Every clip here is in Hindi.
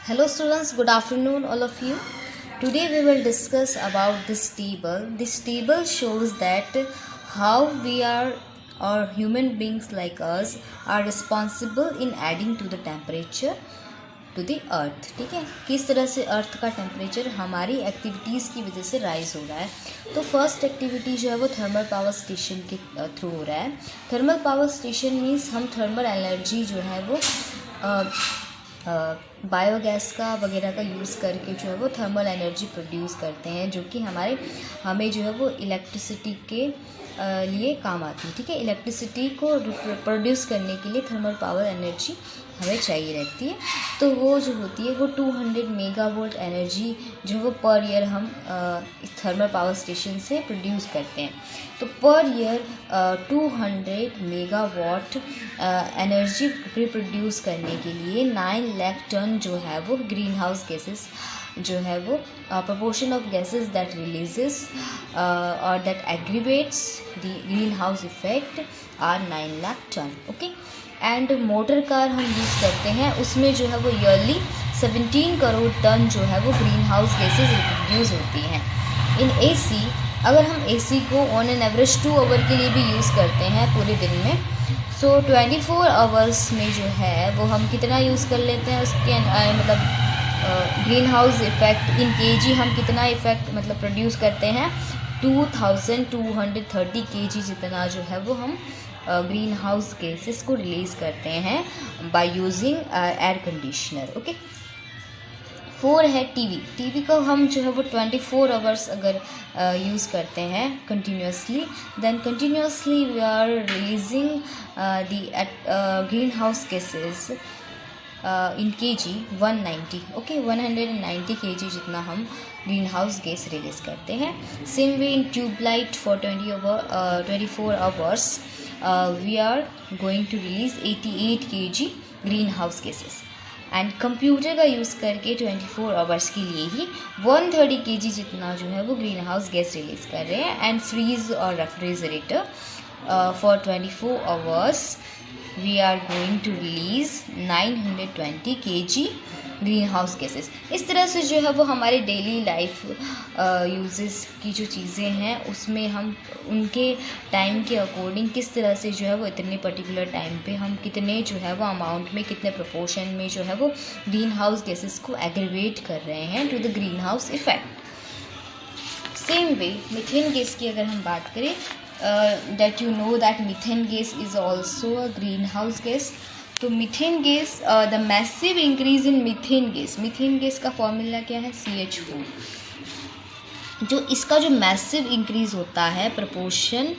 Hello students, good afternoon all of you. Today we will discuss about this table. This table shows that how we are or human beings like us are responsible in adding to the temperature to the earth. ठीक है, किस तरह से अर्थ का टेम्परेचर हमारी एक्टिविटीज़ की वजह से राइज हो रहा है. तो फर्स्ट एक्टिविटी जो है वो थर्मल पावर स्टेशन के थ्रू हो रहा है. थर्मल पावर स्टेशन मीन्स हम थर्मल एनर्जी जो है वो बायोगैस का वगैरह का यूज़ करके जो है वो थर्मल एनर्जी प्रोड्यूस करते हैं, जो कि हमें जो है वो इलेक्ट्रिसिटी के लिए काम आती है. ठीक है, इलेक्ट्रिसिटी को प्रोड्यूस करने के लिए थर्मल पावर एनर्जी हमें चाहिए रहती है. तो वो जो होती है वो 200 मेगावाट एनर्जी जो वो पर ईयर हम इस थर्मल पावर स्टेशन से प्रोड्यूस करते हैं. तो per year 200 megawatt energy produce करने के लिए 9 लाख टन जो है वो ग्रीन हाउस गैसेस जो है वो proportion of gases that releases or that aggravates the greenhouse effect are 9 lakh ton. Okay, and motor car हम यूज़ करते हैं, उसमें जो है वो ईयरली 17 करोड़ टन जो है वो ग्रीन हाउस गैसेज प्रोड्यूस होती हैं. इन एसी, अगर हम एसी को ऑन एन एवरेज 2 आवर के लिए भी यूज़ करते हैं पूरे दिन में, सो 24 आवर्स में जो है वो हम कितना यूज़ कर लेते हैं उसके मतलब ग्रीन हाउस इफ़ेक्ट इन केजी हम कितना इफ़ेक्ट मतलब प्रोड्यूस करते हैं 2230 केजी जितना जो है वो हम ग्रीन हाउस गैसेस को रिलीज़ करते हैं by using air conditioner. Okay, 4 है टीवी को हम जो है वो 24 आवर्स अगर यूज़ करते हैं continuously, then continuously we are releasing the green house gases in KG 190. Okay, 190 KG जितना हम ग्रीन हाउस गैस रिलीज़ करते हैं. Same way in tubelight for 24 hours we are going to release 88 KG green house gases. And computer का यूज़ करके 24 आवर्स के लिए ही 130 केजी जितना जो है वो ग्रीन हाउस गैस रिलीज़ कर रहे हैं. एंड फ्रीज और refrigerator for 24 hours we are going to release 920 kg green house gases. इस तरह से जो है वो हमारे डेली लाइफ यूजेस की जो चीज़ें हैं उसमें हम उनके टाइम के अकॉर्डिंग किस तरह से जो है वो इतने पर्टिकुलर टाइम पे हम कितने जो है वो अमाउंट में कितने प्रोपोर्शन में जो है वो ग्रीन हाउस गैसेस को एग्रीवेट कर रहे हैं to the green house effect. Same way methane gas की अगर हम बात करें, that you know that methane gas is also a greenhouse gas. तो methane gas, the massive increase in methane gas का फॉर्मूला क्या है? CH4. जो इसका जो मैसिव इंक्रीज होता है proportion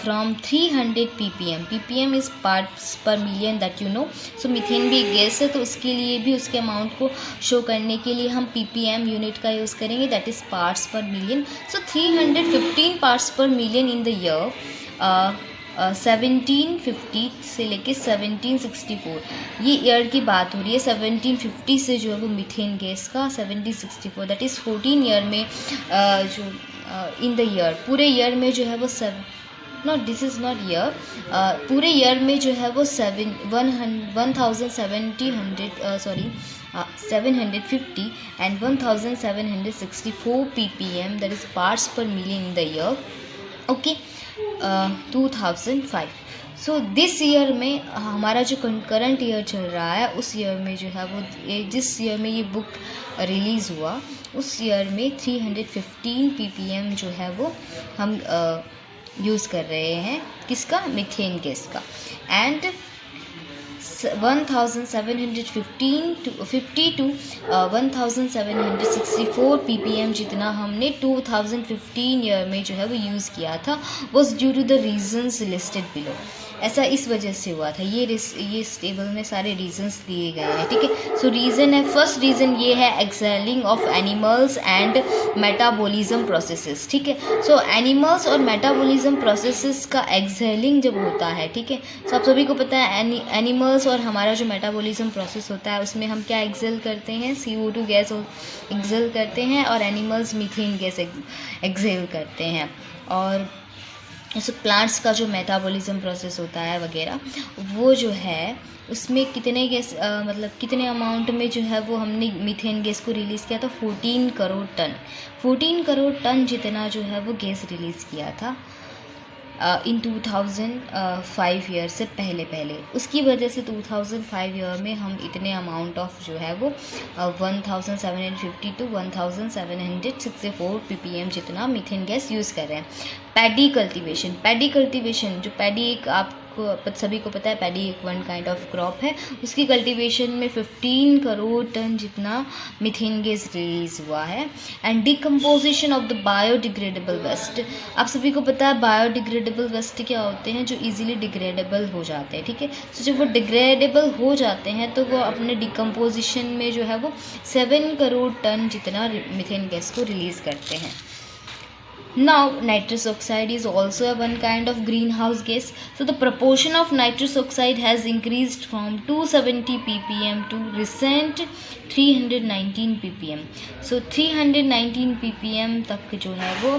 from 300 ppm is parts per million that you know. So methane भी एक गैस है, तो उसके लिए भी उसके अमाउंट को शो करने के लिए हम ppm यूनिट का यूज़ करेंगे, that is parts per million. So 315 parts per million in the year 1750 से लेके 1764, ये ईयर की बात हो रही है. 1750 से जो है वो मीथेन गैस का 1764 दैट इज़ 14 ईयर में जो इन द ईयर पूरे ईयर में जो है वो दिस इज़ नॉट ईयर, पूरे ईयर में जो है वो 750 and 1764 ppm that is parts per million in the year. Okay, 2005. So this year में हमारा जो करंट ईयर चल रहा है उस ईयर में जो है वो जिस ईयर में ये बुक रिलीज़ हुआ उस ईयर में 315 ppm जो है वो हम यूज़ कर रहे हैं किसका? मीथेन गैस का. एंड 1750 to 1764 ppm जितना हमने 2015 ईयर में जो है वो यूज़ किया था was due to the reasons listed below. ऐसा इस वजह से हुआ था. ये इस टेबल में सारे रीजन्स दिए गए हैं. ठीक है, सो रीज़न है, फर्स्ट रीज़न ये है excelling of animals and metabolism processes. ठीक है, सो एनिमल्स और मेटाबॉलिज्म प्रोसेसेस का एक्सेलिंग जब होता है, ठीक है, सो आप सभी को पता है एनिमल्स और हमारा जो मेटाबॉलिज्म प्रोसेस होता है उसमें हम क्या एक्सेल करते हैं? CO2 गैस एक्सेल करते हैं और एनिमल्स मीथेन गैस एक्सेल करते हैं. और जैसे प्लांट्स का जो मेटाबॉलिज्म प्रोसेस होता है वगैरह, वो जो है उसमें कितने गैस मतलब कितने अमाउंट में जो है वो हमने मीथेन गैस को रिलीज़ किया था, 14 करोड़ टन। 14 करोड़ टन जितना जो है वो गैस रिलीज़ किया था इन 2005 ईयर से पहले। उसकी वजह से 2005 ईयर में हम इतने अमाउंट ऑफ जो है वो 1750 टू 1764 ppm जितना मीथेन गैस यूज़ कर रहे हैं। पैडी कल्टीवेशन जो पैडी एक आपको सभी को पता है, पैडी एक वन काइंड ऑफ क्रॉप है, उसकी कल्टीवेशन में 15 करोड़ टन जितना मीथेन गैस रिलीज़ हुआ है। And decomposition of the biodegradable waste, आप सभी को पता है बायोडिग्रेडेबल वेस्ट क्या होते हैं, जो इजीली डिग्रेडेबल हो जाते हैं, ठीक है। तो जब वो डिग्रेडेबल हो जाते हैं तो वो अपने डिकम्पोजिशन में जो है वो 7 करोड़ टन जितना मीथेन गैस को रिलीज़ करते हैं। Now nitrous oxide is also a one kind of greenhouse gas. So the proportion of nitrous oxide has increased from 270 ppm to recent 319 ppm. So 319 ppm तक जो है वो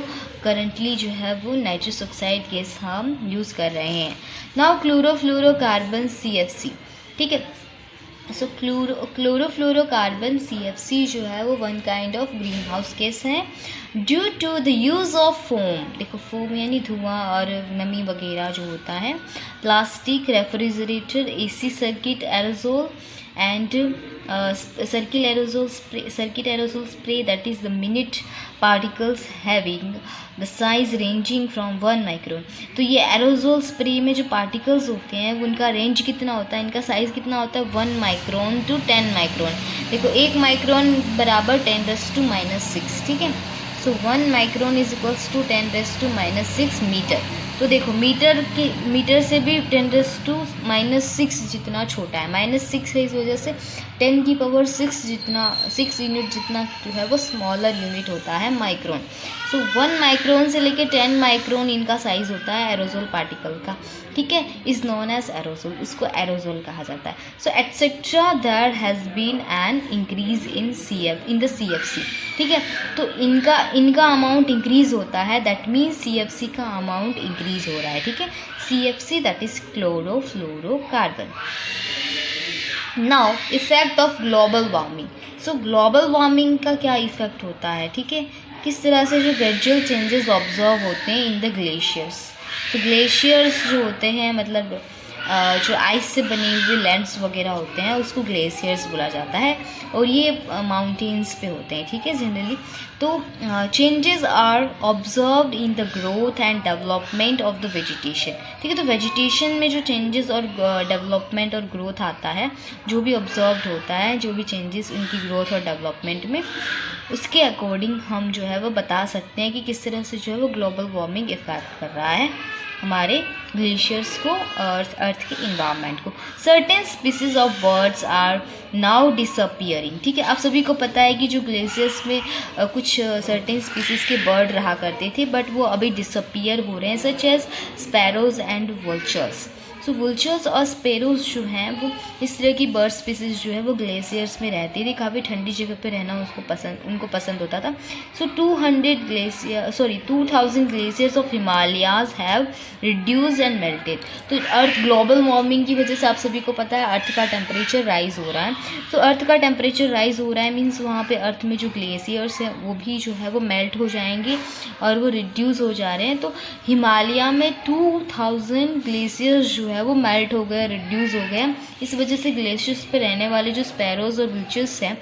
currently जो है वो nitrous oxide गैस हम यूज़ कर रहे हैं। Now chlorofluorocarbon CFC, ठीक है। सो क्लोरोफ्लोरोकार्बन CFC जो है वो one kind of green house gas है due to the use of foam. देखो फोम यानी धुआं और नमी वगैरह जो होता है, plastic, refrigerator, AC circuit, aerosol and circuit aerosol spray, that is the minute particles having the size ranging from 1 micron। तो ये एरोजोल स्प्रे में जो पार्टिकल्स होते हैं वो उनका रेंज कितना होता है, इनका साइज़ कितना होता है, 1 माइक्रोन टू 10 माइक्रोन। देखो 1 माइक्रोन बराबर 10⁻⁻⁶, ठीक है। So 1 micron is equals to 10⁻⁻⁶ metre. तो देखो मीटर से भी 10⁻⁻⁶ जितना छोटा है, -6 है, इस वजह से 10⁻⁶ यूनिट जितना जो है वो स्मॉलर यूनिट होता है माइक्रोन। सो 1 माइक्रोन से लेके 10 माइक्रोन इनका साइज होता है एरोजोल पार्टिकल का, ठीक है। इज़ नोन एज एरोजोल, उसको एरोजोल कहा जाता है। So etcetera there has been an increase in the CFC, ठीक है। तो इनका अमाउंट इंक्रीज होता है, दैट मीन्स CFC का अमाउंट इंक्रीज हो रहा है, ठीक है। CFC that is chlorofluorocarbon. Now effect of global warming. So global warming का क्या इफेक्ट होता है, ठीक है, किस तरह से जो ग्रेजुअल चेंजेस ऑब्जर्व होते हैं इन द ग्लेशियर्स। तो ग्लेशियर्स जो होते हैं मतलब जो आइस से बने हुए लैंड्स वगैरह होते हैं उसको ग्लेशियर्स बोला जाता है, और ये माउंटेन्स पे होते हैं, ठीक है, जनरली। तो changes are observed in the growth and development of the vegetation, ठीक है। तो वेजिटेशन में जो चेंजेस और डेवलपमेंट और ग्रोथ आता है, जो भी ऑब्जर्व्ड होता है, जो भी चेंजेस उनकी ग्रोथ और डेवलपमेंट में, उसके अकॉर्डिंग हम जो है वो बता सकते हैं कि किस तरह से जो है वो ग्लोबल वार्मिंग इफेक्ट कर रहा है हमारे ग्लेशियर्स को और अर्थ के इन्वायरमेंट को। Certain species of birds are now disappearing, ठीक है। आप सभी को पता है कि जो ग्लेशियर्स में कुछ सर्टेन स्पीसीज़ के बर्ड रहा करते थे, बट वो अभी डिसअपियर हो रहे हैं, such as sparrows and vultures. So vultures और स्पेरोज जो हैं वो इस तरह की बर्ड स्पीसीज जो है वो ग्लेशियर्स में रहती थी, काफ़ी ठंडी जगह पे रहना उनको पसंद होता था। सो 2000 glaciers of Himalayas have reduced and melted. तो अर्थ ग्लोबल वार्मिंग की वजह से आप सभी को पता है अर्थ का टेम्परेचर राइज हो रहा है। तो अर्थ का टेम्परेचर राइज हो रहा है मीन्स वहाँ पे अर्थ में जो ग्लेशियर्स हैं वो भी जो है वो मेल्ट हो जाएंगे और वो रिड्यूस हो जा रहे हैं। तो हिमालय में 2000 ग्लेशियर्स जो है वो मेल्ट हो गए, रिड्यूस हो गए। इस वजह से ग्लेशियर्स पे रहने वाले जो स्पैरोज और विल्चर्स हैं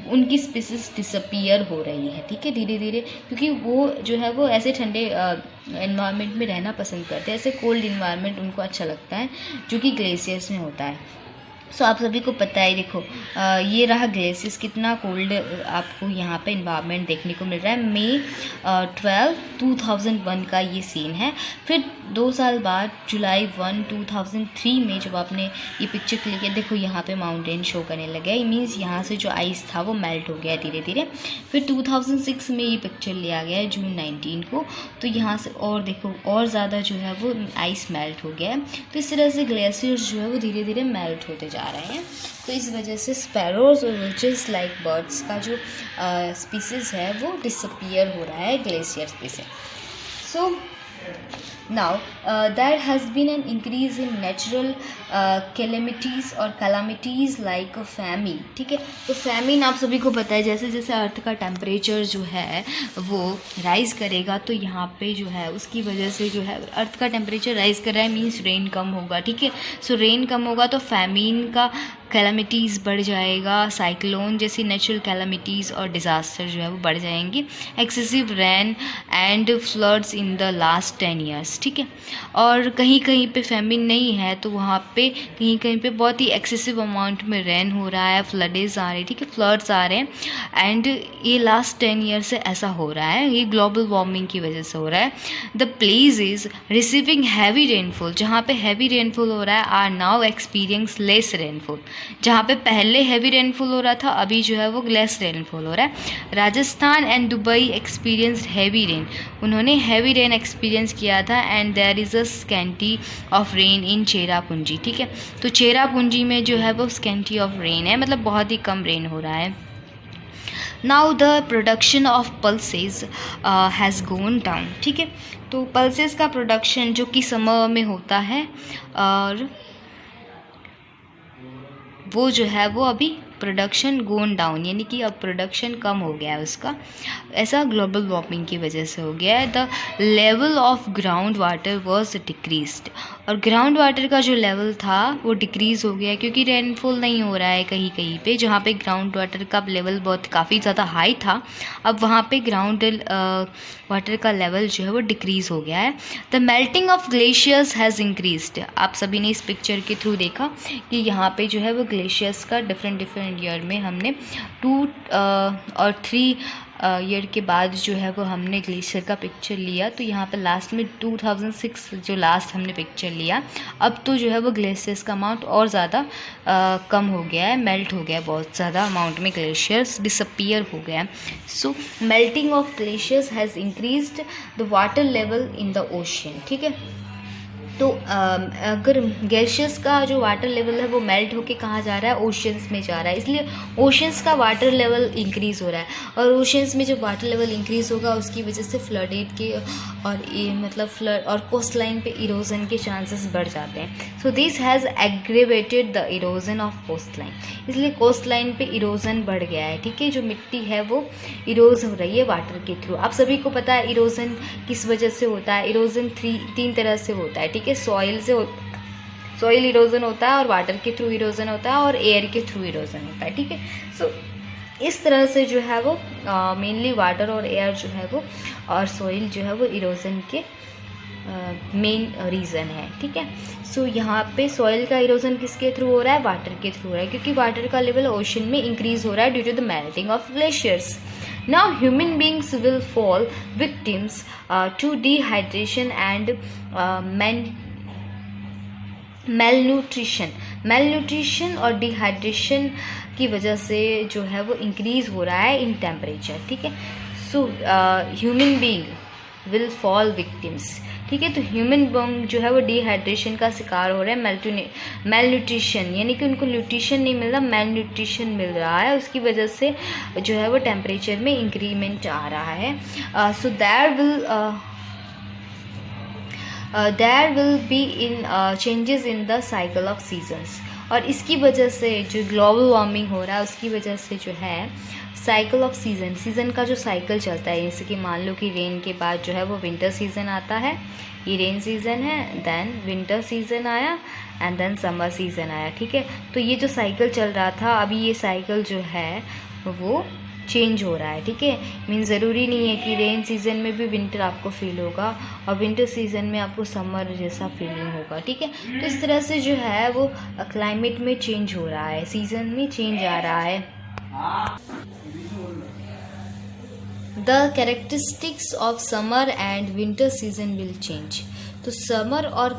उनकी स्पीसीज डिसअपियर हो रही है, ठीक है, धीरे धीरे, क्योंकि वो जो है वो ऐसे ठंडे एनवायरनमेंट में रहना पसंद करते हैं, ऐसे कोल्ड इन्वायरमेंट उनको अच्छा लगता है जो कि ग्लेशियर्स में होता है। सो आप सभी को पता है, देखो ये रहा ग्लेशियर्स, कितना कोल्ड आपको यहाँ पे इन्वायरमेंट देखने को मिल रहा है। मई 12, 2001 का ये सीन है। फिर 2 साल बाद जुलाई 1, 2003 में जब आपने ये पिक्चर क्लिक किया, देखो यहाँ पे माउंटेन शो करने लगे, इट मीन्स यहाँ से जो आइस था वो मेल्ट हो गया धीरे धीरे। फिर 2006 में ये पिक्चर लिया गया है जून 19 को, तो यहाँ से और देखो और ज़्यादा जो है वो आइस मेल्ट हो गया है। तो इस तरह से ग्लेशियर्स जो है वो धीरे धीरे मेल्ट होते जा रहे हैं। तो इस वजह से स्पैरोज और विल्चर्स लाइक बर्ड्स का जो स्पीसीज़ है वो डिसअपियर हो रहा है ग्लेशियर्स पे से। सो Now there has been an increase in natural calamities और calamities like famine. ठीक है, तो famine आप सभी को पता है, जैसे जैसे अर्थ का टेम्परेचर जो है वो राइज़ करेगा तो यहाँ पे जो है उसकी वजह से जो है अर्थ का टेम्परेचर राइज़ कर रहा है, मीन्स रेन कम होगा. ठीक है, सो रेन कम होगा तो famine का कैलामिटीज़ बढ़ जाएगा, साइक्लोन जैसी नेचुरल कैलामिटीज़ और डिज़ास्टर जो है वो बढ़ जाएंगी. Excessive rain and floods in the last 10 years. ठीक है, और कहीं कहीं पे फेमिन नहीं है तो वहाँ पे कहीं कहीं पे बहुत ही एक्सेसिव अमाउंट में रेन हो रहा है, फ्लडेज आ रही है. ठीक है, फ्लड्स आ रहे हैं एंड ये लास्ट 10 ईयर से ऐसा हो रहा है, ये ग्लोबल वार्मिंग की वजह से हो रहा है. The place is receiving heavy rainfall, जहाँ पे हैवी रेनफॉल हो रहा है are now experience less rainfall. जहाँ पे पहले हैवी रेनफॉल हो रहा था अभी जो है वो लेस रेनफॉल हो रहा है. Rajasthan and Dubai experienced heavy rain, उन्होंने हैवी रेन एक्सपीरियंस किया था. And there is a scanty of rain in Cherrapunji. ठीक है, तो चेरापूंजी में जो है वो स्कैंटी ऑफ रेन है, मतलब बहुत ही कम रेन हो रहा है. Now the production of pulses has gone down. ठीक है, तो पल्सेस का प्रोडक्शन जो कि समर में होता है और वो जो है वो अभी प्रोडक्शन गोन डाउन, यानी कि अब प्रोडक्शन कम हो गया है उसका. ऐसा ग्लोबल वार्मिंग की वजह से हो गया है. The level of ground water was decreased, और ग्राउंड वाटर का जो लेवल था वो डिक्रीज़ हो गया है क्योंकि रेनफॉल नहीं हो रहा है कहीं कहीं पे. जहाँ पे ग्राउंड वाटर का लेवल बहुत काफ़ी ज़्यादा हाई था, अब वहाँ पे ग्राउंड वाटर का लेवल जो है वो डिक्रीज़ हो गया है. The melting of glaciers has increased. आप सभी ने इस पिक्चर के थ्रू देखा कि यहाँ पे जो है वो ग्लेशियर्स का डिफरेंट ईयर में हमने 2 और 3 ईयर के बाद जो है वो हमने ग्लेशियर का पिक्चर लिया. तो यहाँ पे लास्ट में 2006 जो लास्ट हमने पिक्चर लिया, अब तो जो है वो ग्लेशियर्स का अमाउंट और ज़्यादा कम हो गया है, मेल्ट हो गया है, बहुत ज़्यादा अमाउंट में ग्लेशियर्स डिसअपियर हो गया है. So melting of glaciers has increased the water level in the ocean. ठीक है, तो अगर ग्लेशियर्स का जो वाटर लेवल है वो मेल्ट होके कहाँ जा रहा है, ओशंस में जा रहा है, इसलिए ओशंस का वाटर लेवल इंक्रीज़ हो रहा है. और ओशंस में जब वाटर लेवल इंक्रीज़ होगा उसकी वजह से फ्लडेड के और ये मतलब फ्लड और कोस्ट लाइन पे इरोजन के चांसेस बढ़ जाते हैं. So this has aggravated the erosion of coast line, इसलिए कोस्ट लाइन पे इरोजन बढ़ गया है. ठीक है, जो मिट्टी है वो इरोज हो रही है वाटर के थ्रू. आप सभी को पता है इरोजन किस वजह से होता है. इरोजन 3 तरह से होता है. ठीक है, सॉइल से सॉइल इरोजन होता है और वाटर के थ्रू इरोजन होता है और एयर के थ्रू इरोजन होता है. ठीक है, सो इस तरह से जो है वो मेनली वाटर और एयर जो है वो और सॉइल जो है वो इरोजन के मेन रीज़न है. ठीक है, सो यहाँ पे सॉइल का इरोजन किसके थ्रू हो रहा है, वाटर के थ्रू हो रहा है, क्योंकि वाटर का लेवल ओशन में इंक्रीज हो रहा है due to the melting of glaciers. Now human beings will fall victims to dehydration and malnutrition और डिहाइड्रेशन की वजह से जो है वो इंक्रीज़ हो रहा है इन टेम्परेचर. ठीक है, so human being will fall victims. ठीक है, तो ह्यूमन बीइंग जो है वो डिहाइड्रेशन का शिकार हो रहे हैं, मेलन्यूट्रिशन यानी कि उनको न्यूट्रिशन नहीं मिल रहा, मेल न्यूट्रिशन मिल रहा है, उसकी वजह से जो है वो टेम्परेचर में इंक्रीमेंट आ रहा है. So there will be in changes in the cycle of seasons. और इसकी वजह से जो ग्लोबल वार्मिंग हो रहा है उसकी वजह से जो है साइकिल ऑफ सीज़न का जो साइकिल चलता है, जैसे कि मान लो कि रेन के बाद जो है वो विंटर सीज़न आता है, ये रेन सीज़न है, देन विंटर सीज़न आया एंड देन समर सीज़न आया. ठीक है, तो ये जो साइकिल चल रहा था अभी ये साइकिल जो है वो चेंज हो रहा है. ठीक है, मीन ज़रूरी नहीं है कि रेन सीज़न में भी विंटर आपको फील होगा और विंटर सीज़न में आपको समर जैसा फीलिंग होगा. ठीक है, तो इस तरह से जो है वो क्लाइमेट में चेंज हो रहा है, सीज़न में चेंज आ रहा है. The characteristics of summer and winter season will change. तो समर और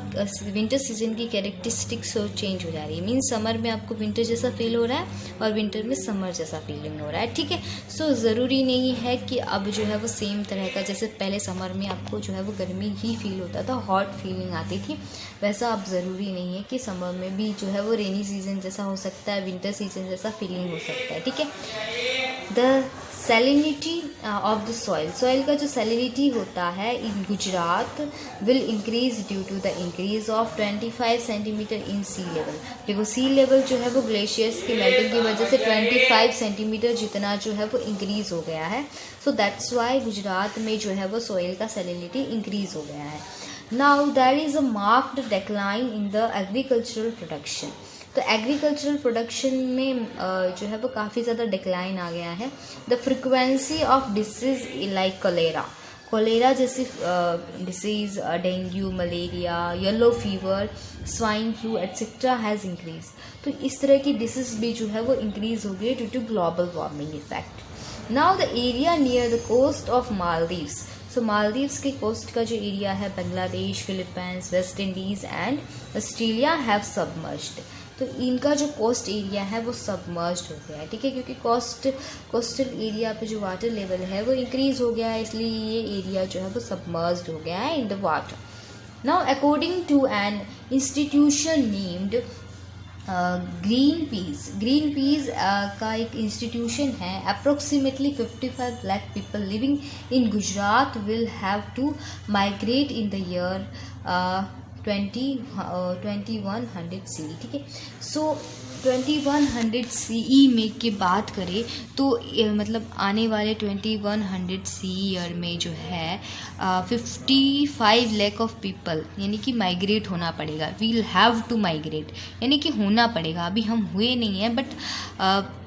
विंटर सीजन की कैरेक्टरिस्टिक्स चेंज हो जा रही है। मीन्स समर में आपको विंटर जैसा फील हो रहा है और विंटर में समर जैसा फीलिंग हो रहा है, ठीक है। सो ज़रूरी नहीं है कि अब जो है वो सेम तरह का, जैसे पहले समर में आपको जो है वो गर्मी ही फील होता था, हॉट फीलिंग आती थी, वैसा अब ज़रूरी नहीं है कि समर में भी जो है वो रेनी सीजन जैसा हो सकता है, विंटर सीजन जैसा फीलिंग हो सकता है, ठीक है। The salinity of the soil का जो सैलिनिटी होता है in Gujarat will increase due to the increase of 25 centimetre in sea level. देखो सी लेवल जो है वो ग्लेशियर्स की मेल्टिंग की वजह से 25 सेंटीमीटर जितना जो है वो इंक्रीज हो गया है। सो दैट्स वाई गुजरात में जो है वो सॉइल का सैलिनिटी इंक्रीज हो गया है। Now there is a marked decline in the agricultural production. तो एग्रीकल्चरल प्रोडक्शन में जो है वो काफ़ी ज़्यादा डिक्लाइन आ गया है। The frequency of disease like cholera जैसी disease, dengue, malaria, yellow fever, swine flu etcetera has increase. तो इस तरह की डिसीज़ भी जो है वो इंक्रीज हो गई due to global warming effect. Now the area near the coast of Maldives. So Maldives के कोस्ट का जो एरिया है, Bangladesh, Philippines, West Indies and Australia have submerged. तो इनका जो कोस्ट एरिया है वो सबमर्ज्ड हो गया है, ठीक है, क्योंकि कोस्टल एरिया पे जो वाटर लेवल है वो इंक्रीज हो गया है, इसलिए ये एरिया जो है वो सबमर्ज्ड हो गया है in the water. Now according to an institution named Greenpeace का एक इंस्टीट्यूशन है, approximately 55 lakh people living in Gujarat will have to migrate in the year 2100 CE, ठीक है। सो 2100 CE में की बात करें तो मतलब आने वाले 2100 CE ईयर में जो है 55 लाख ऑफ पीपल यानी कि माइग्रेट होना पड़ेगा। वील हैव टू माइग्रेट यानी कि होना पड़ेगा, अभी हम हुए नहीं हैं, बट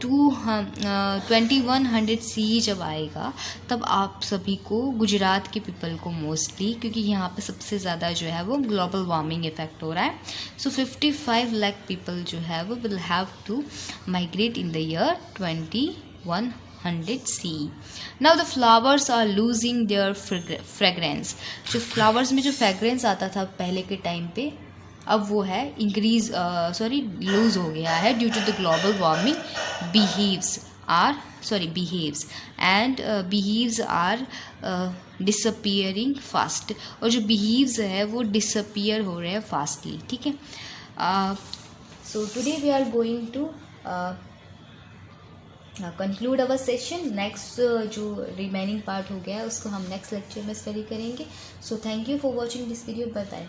2100 CE जब आएगा तब आप सभी को, गुजरात के पीपल को मोस्टली, क्योंकि यहाँ पे सबसे ज़्यादा जो है वो ग्लोबल वार्मिंग इफेक्ट हो रहा है, सो 55 लाख पीपल जो है वो will have to migrate in the year 2100 CE. Now the flowers are losing their fragrance. जो flowers में जो fragrance आता था पहले के टाइम पे, अब वो है लूज हो गया है due to the global warming. behaves are disappearing fast, और जो behaves है वो disappear हो रहे हैं फास्टली, ठीक है। So today we are going to conclude our session. Next जो remaining part हो गया है उसको हम next lecture में study करेंगे. So thank you for watching this video. Bye bye.